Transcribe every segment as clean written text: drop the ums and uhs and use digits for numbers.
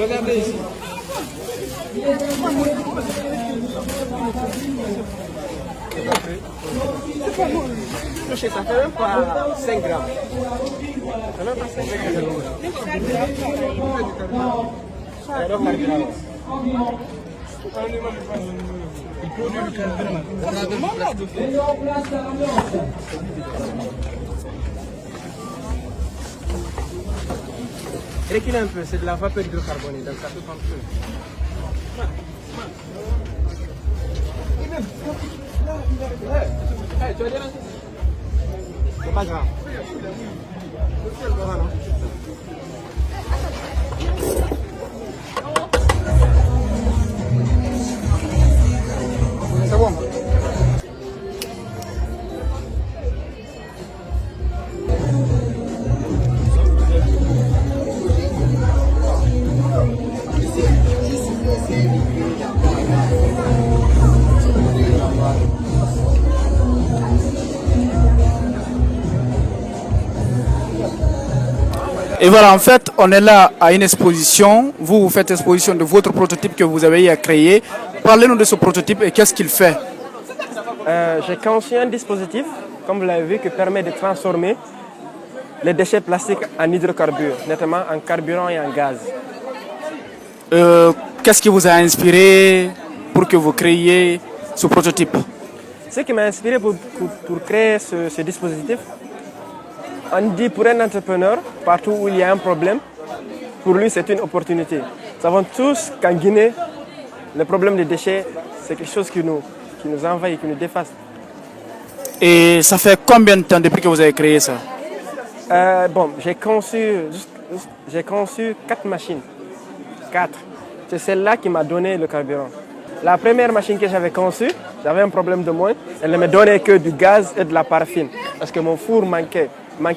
Regardez ici. Ça fait même pas 5 grammes. Ça fait même pas 5 grammes. Reculez un peu, c'est de la vapeur hydrocarbonée, donc ça peut prendre feu. Tu vas dire un... C'est pas grave. Voilà. C'est bon. Et voilà, en fait, on est là à une exposition. Vous faites exposition de votre prototype que vous avez créé. Parlez-nous de ce prototype et qu'est-ce qu'il fait? J'ai conçu un dispositif, comme vous l'avez vu, qui permet de transformer les déchets plastiques en hydrocarbures, notamment en carburant et en gaz. Qu'est-ce qui vous a inspiré pour que vous créiez ce prototype? Ce qui m'a inspiré pour créer ce dispositif, on dit pour un entrepreneur, partout où il y a un problème, pour lui c'est une opportunité. Nous savons tous qu'en Guinée, le problème des déchets, c'est quelque chose qui nous envahit, qui nous dépasse. Et ça fait combien de temps depuis que vous avez créé ça? J'ai conçu 4 machines. 4. C'est celle-là qui m'a donné le carburant. La première machine que j'avais conçue, j'avais un problème de moins. Elle ne me donnait que du gaz et de la paraffine. Parce que mon four manquait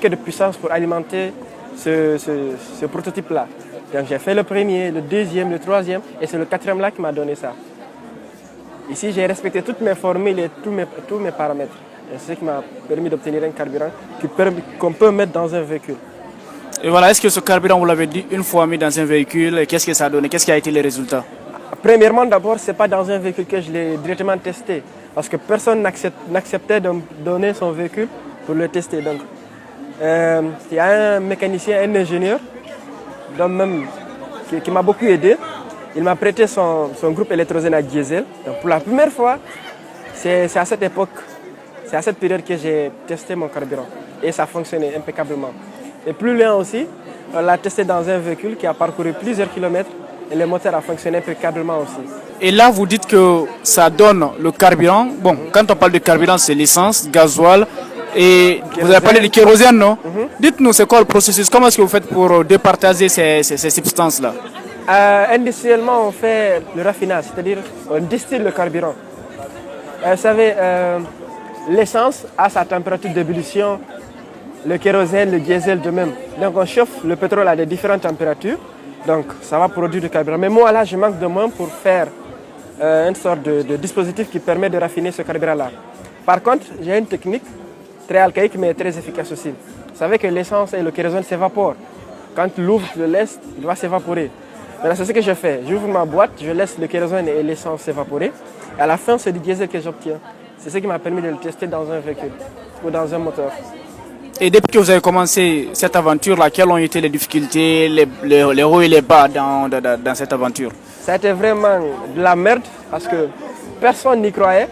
de puissance pour alimenter ce prototype-là. Donc j'ai fait le premier, le deuxième, le troisième, et c'est le quatrième-là qui m'a donné ça. Ici, j'ai respecté toutes mes formules et tous mes paramètres. Et c'est ce qui m'a permis d'obtenir un carburant qu'on peut mettre dans un véhicule. Et voilà, est-ce que ce carburant, vous l'avez dit, une fois mis dans un véhicule, qu'est-ce que ça a donné? Qu'est-ce qui a été les résultats? Premièrement, d'abord, ce n'est pas dans un véhicule que je l'ai directement testé. Parce que personne n'acceptait de me donner son véhicule pour le tester. Donc, il y a un mécanicien, un ingénieur, qui m'a beaucoup aidé. Il m'a prêté son groupe électrogène à diesel. Donc, pour la première fois, c'est à cette époque, c'est à cette période que j'ai testé mon carburant. Et ça fonctionnait impeccablement. Et plus loin aussi, on l'a testé dans un véhicule qui a parcouru plusieurs kilomètres et le moteur a fonctionné impeccablement aussi. Et là, vous dites que ça donne le carburant. Bon, quand on parle de carburant, c'est l'essence, gasoil. Et vous avez parlé de kérosène, non? Dites-nous, c'est quoi le processus? Comment est-ce que vous faites pour départager ces substances-là? Industriellement, on fait le raffinage, c'est-à-dire on distille le carburant. Vous savez, l'essence a sa température d'ébullition, le kérosène, le diesel de même. Donc on chauffe le pétrole à des différentes températures, donc ça va produire du carburant. Mais moi là, je manque de moins pour faire une sorte de dispositif qui permet de raffiner ce carburant-là. Par contre, j'ai une technique très archaïque mais très efficace aussi. Vous savez que l'essence et le kérosène s'évaporent. Quand tu l'ouvres, tu le laisses, il va s'évaporer. Maintenant, c'est ce que je fais. J'ouvre ma boîte, je laisse le kérosène et l'essence s'évaporer. À la fin, c'est du diesel que j'obtiens. C'est ce qui m'a permis de le tester dans un véhicule ou dans un moteur. Et depuis que vous avez commencé cette aventure-là, quelles ont été les difficultés, les hauts et les bas dans cette aventure? Ça a été vraiment de la merde parce que personne n'y croyait.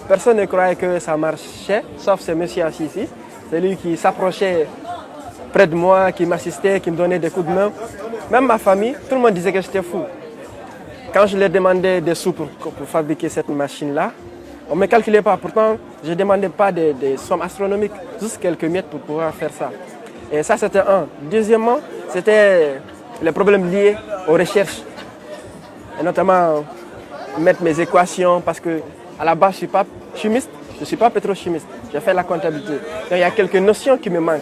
Personne ne croyait que ça marchait, sauf ce monsieur assis ici. C'est lui qui s'approchait près de moi, qui m'assistait, qui me donnait des coups de main. Même ma famille, tout le monde disait que j'étais fou. Quand je leur demandais des sous pour fabriquer cette machine-là, on ne me calculait pas. Pourtant, je ne demandais pas des sommes astronomiques, juste quelques miettes pour pouvoir faire ça. Et ça, c'était un. Deuxièmement, c'était les problèmes liés aux recherches. Et notamment, mettre mes équations, parce que à la base, je ne suis pas chimiste, je ne suis pas pétrochimiste. J'ai fait la comptabilité. Donc, il y a quelques notions qui me manquent.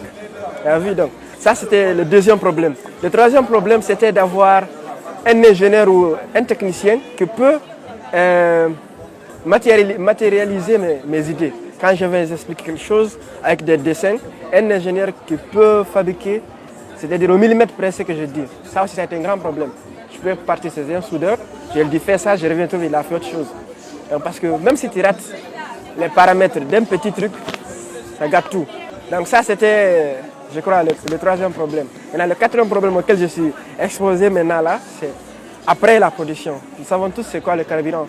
Donc, ça, c'était le deuxième problème. Le troisième problème, c'était d'avoir un ingénieur ou un technicien qui peut matérialiser mes idées. quand je vais expliquer quelque chose avec des dessins, un ingénieur qui peut fabriquer, c'est-à-dire au millimètre près ce que je dis. Ça aussi, ça a été un grand problème. Je peux partir chez un soudeur, je lui dis fais ça, je reviens trouver, il a fait autre chose. Donc, parce que même si tu rates les paramètres d'un petit truc, ça gâte tout. Donc ça, c'était, je crois, le troisième problème. Maintenant, le quatrième problème auquel je suis exposé maintenant là, c'est après la production. Nous savons tous c'est quoi le carburant.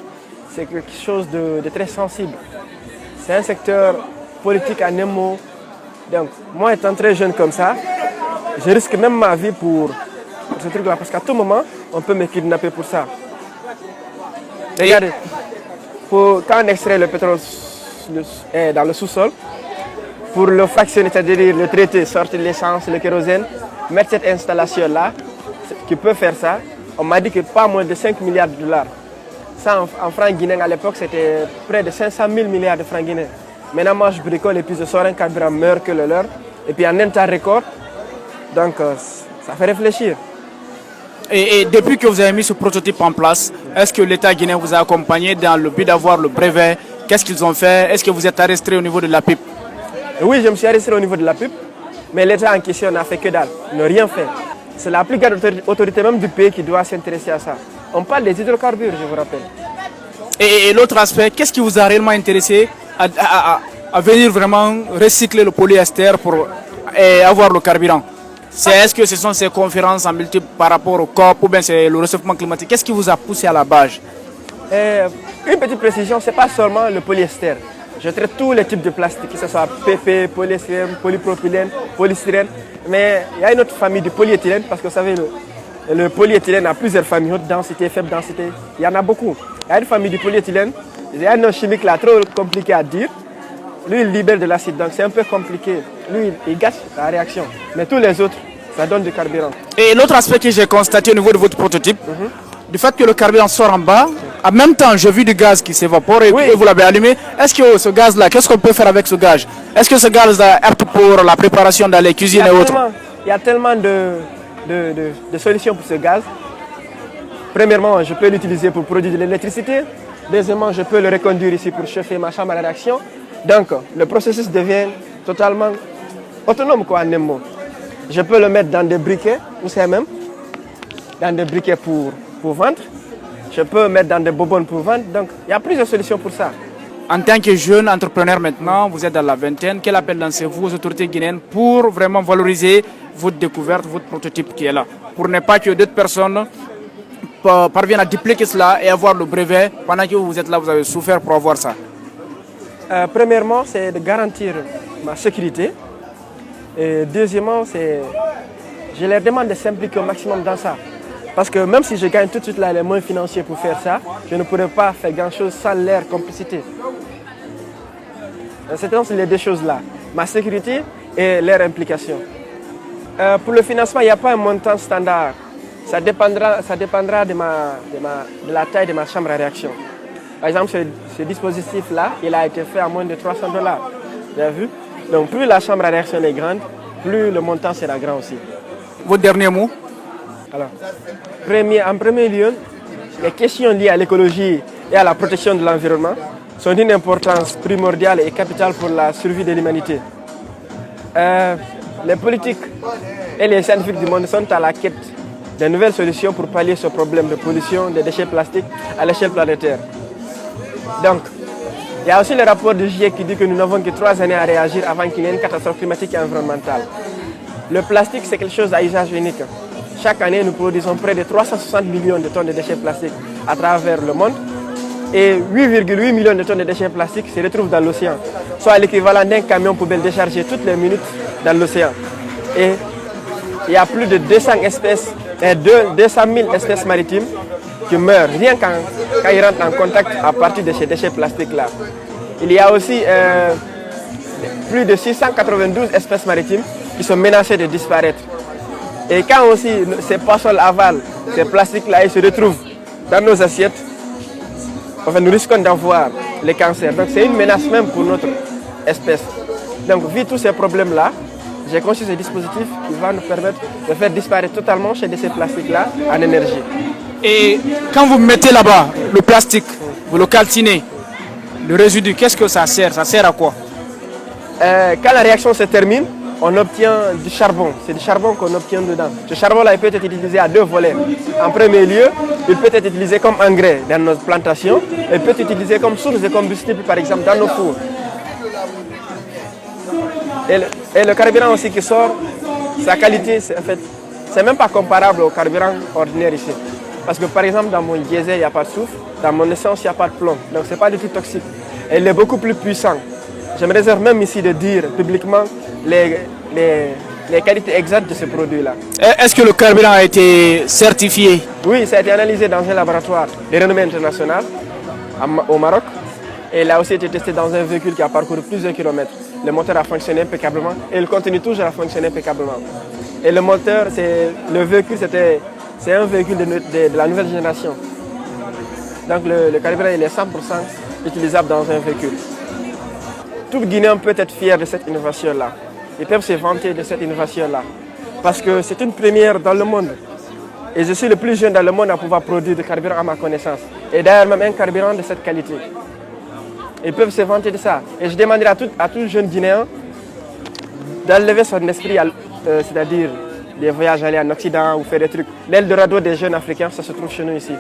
C'est quelque chose de très sensible. C'est un secteur politique en un mot. Donc, moi étant très jeune comme ça, je risque même ma vie pour ce truc-là. Parce qu'à tout moment, on peut me kidnapper pour ça. Regardez, quand on extrait le pétrole dans le sous-sol, pour le fractionner, c'est-à-dire le traiter, sortir l'essence, le kérosène, mettre cette installation-là, qui peut faire ça, on m'a dit que pas moins de 5 milliards de dollars. Ça, en francs guinéens, à l'époque, c'était près de 500 000 milliards de francs guinéens. Maintenant, moi, je bricole et puis je sors un carburant meilleur que le leur. Et puis en un temps record. Donc, ça fait réfléchir. Et depuis que vous avez mis ce prototype en place, est-ce que l'État guinéen vous a accompagné dans le but d'avoir le brevet? Qu'est-ce qu'ils ont fait? Est-ce que vous êtes arrêté au niveau de la PIP? Oui, je me suis arrêté au niveau de la PIP. Mais l'État en question n'a fait que dalle. Ils n'ont rien fait. C'est la plus grande autorité même du pays qui doit s'intéresser à ça. On parle des hydrocarbures, je vous rappelle. Et l'autre aspect, qu'est-ce qui vous a réellement intéressé à venir vraiment recycler le polyester pour avoir le carburant? Est-ce que ce sont ces conférences en multiple par rapport au COP ou bien c'est le réchauffement climatique? Qu'est-ce qui vous a poussé à la base? Une petite précision, ce n'est pas seulement le polyester. Je traite tous les types de plastique, que ce soit PP, polyestyrène, polypropylène, polystyrène. Mais il y a une autre famille de polyéthylène parce que vous savez, le polyéthylène a plusieurs familles, haute densité, faible densité. Il y en a beaucoup. Il y a une famille de polyéthylène. Il y a un nom chimique là, trop compliqué à dire. Lui, il libère de l'acide, donc c'est un peu compliqué. Lui, il gâche la réaction. Mais tous les autres, ça donne du carburant. Et l'autre aspect que j'ai constaté au niveau de votre prototype, du fait que le carburant sort en bas, en même temps, j'ai vu du gaz qui s'évapore et vous l'avez allumé. Est-ce que ce gaz-là, qu'est-ce qu'on peut faire avec ce gaz? Est-ce que ce gaz est apte pour la préparation dans les cuisines et autres? Il y a tellement de solutions pour ce gaz. Premièrement, je peux l'utiliser pour produire de l'électricité. Deuxièmement, je peux le reconduire ici pour chauffer ma chambre à réaction. Donc, le processus devient totalement autonome, quoi, en un mot. Je peux le mettre dans des briquets, ou c'est même, dans des briquets pour vendre. Je peux mettre dans des bonbonnes pour vendre. Donc, il y a plusieurs solutions pour ça. En tant que jeune entrepreneur maintenant, vous êtes dans la vingtaine, quel appel lancez-vous aux autorités guinéennes pour vraiment valoriser votre découverte, votre prototype qui est là, pour ne pas que d'autres personnes parviennent à dupliquer cela et avoir le brevet pendant que vous êtes là, vous avez souffert pour avoir ça? Premièrement, c'est de garantir ma sécurité. Et deuxièmement, je leur demande de s'impliquer au maximum dans ça. Parce que même si je gagne tout de suite là, les moyens financiers pour faire ça, je ne pourrais pas faire grand-chose sans leur complicité. C'est les deux choses-là, ma sécurité et leur implication. Pour le financement, il n'y a pas un montant standard. Ça dépendra de la taille de ma chambre à réaction. Par exemple, ce dispositif-là, il a été fait à moins de 300 $. Vous avez vu? Donc plus la chambre à réaction est grande, plus le montant sera grand aussi. Votre dernier mot? Alors, en premier lieu, les questions liées à l'écologie et à la protection de l'environnement sont d'une importance primordiale et capitale pour la survie de l'humanité. Les politiques et les scientifiques du monde sont à la quête de nouvelles solutions pour pallier ce problème de pollution des déchets plastiques à l'échelle planétaire. Donc, il y a aussi le rapport du GIEC qui dit que nous n'avons que 3 années à réagir avant qu'il y ait une catastrophe climatique et environnementale. Le plastique, c'est quelque chose à usage unique. Chaque année, nous produisons près de 360 millions de tonnes de déchets plastiques à travers le monde. Et 8,8 millions de tonnes de déchets plastiques se retrouvent dans l'océan, soit l'équivalent d'un camion poubelle déchargé toutes les minutes dans l'océan. Et il y a plus de 200 000 espèces maritimes qui meurent rien quand ils rentrent en contact à partir de ces déchets plastiques-là. Il y a aussi plus de 692 espèces maritimes qui sont menacées de disparaître. Et quand aussi ces poissons avalent ces plastiques-là, ils se retrouvent dans nos assiettes, enfin, nous risquons d'avoir les cancers. Donc c'est une menace même pour notre espèce. Donc vu tous ces problèmes-là, j'ai conçu ce dispositif qui va nous permettre de faire disparaître totalement ces déchets plastiques-là en énergie. Et quand vous mettez là-bas le plastique, vous le calcinez, le résidu, qu'est-ce que ça sert? Ça sert à quoi? Quand la réaction se termine, on obtient du charbon. C'est du charbon qu'on obtient dedans. Ce charbon-là, il peut être utilisé à deux volets. En premier lieu, il peut être utilisé comme engrais dans nos plantations. Il peut être utilisé comme source de combustible, par exemple, dans nos fours. Et le carburant aussi qui sort, sa qualité, c'est même pas comparable au carburant ordinaire ici. Parce que par exemple, dans mon diesel, il n'y a pas de soufre. Dans mon essence, il n'y a pas de plomb. Donc, ce n'est pas du tout toxique. Et il est beaucoup plus puissant. Je me réserve même ici de dire publiquement les qualités exactes de ce produit-là. Est-ce que le carburant a été certifié? Oui, ça a été analysé dans un laboratoire de renommée internationale au Maroc. Et il a aussi été testé dans un véhicule qui a parcouru plusieurs kilomètres. Le moteur a fonctionné impeccablement et il continue toujours à fonctionner impeccablement. Et le moteur, le véhicule, c'est un véhicule de la nouvelle génération. Donc le carburant, il est 100% utilisable dans un véhicule. Tout Guinéen peut être fier de cette innovation-là. Ils peuvent se vanter de cette innovation-là. Parce que c'est une première dans le monde. Et je suis le plus jeune dans le monde à pouvoir produire du carburant à ma connaissance. Et d'ailleurs même un carburant de cette qualité. Ils peuvent se vanter de ça. Et je demanderai à tout jeune Guinéen d'enlever son esprit, c'est-à-dire des voyages aller en Occident ou faire des trucs. L'Eldorado des jeunes Africains, ça se trouve chez nous ici.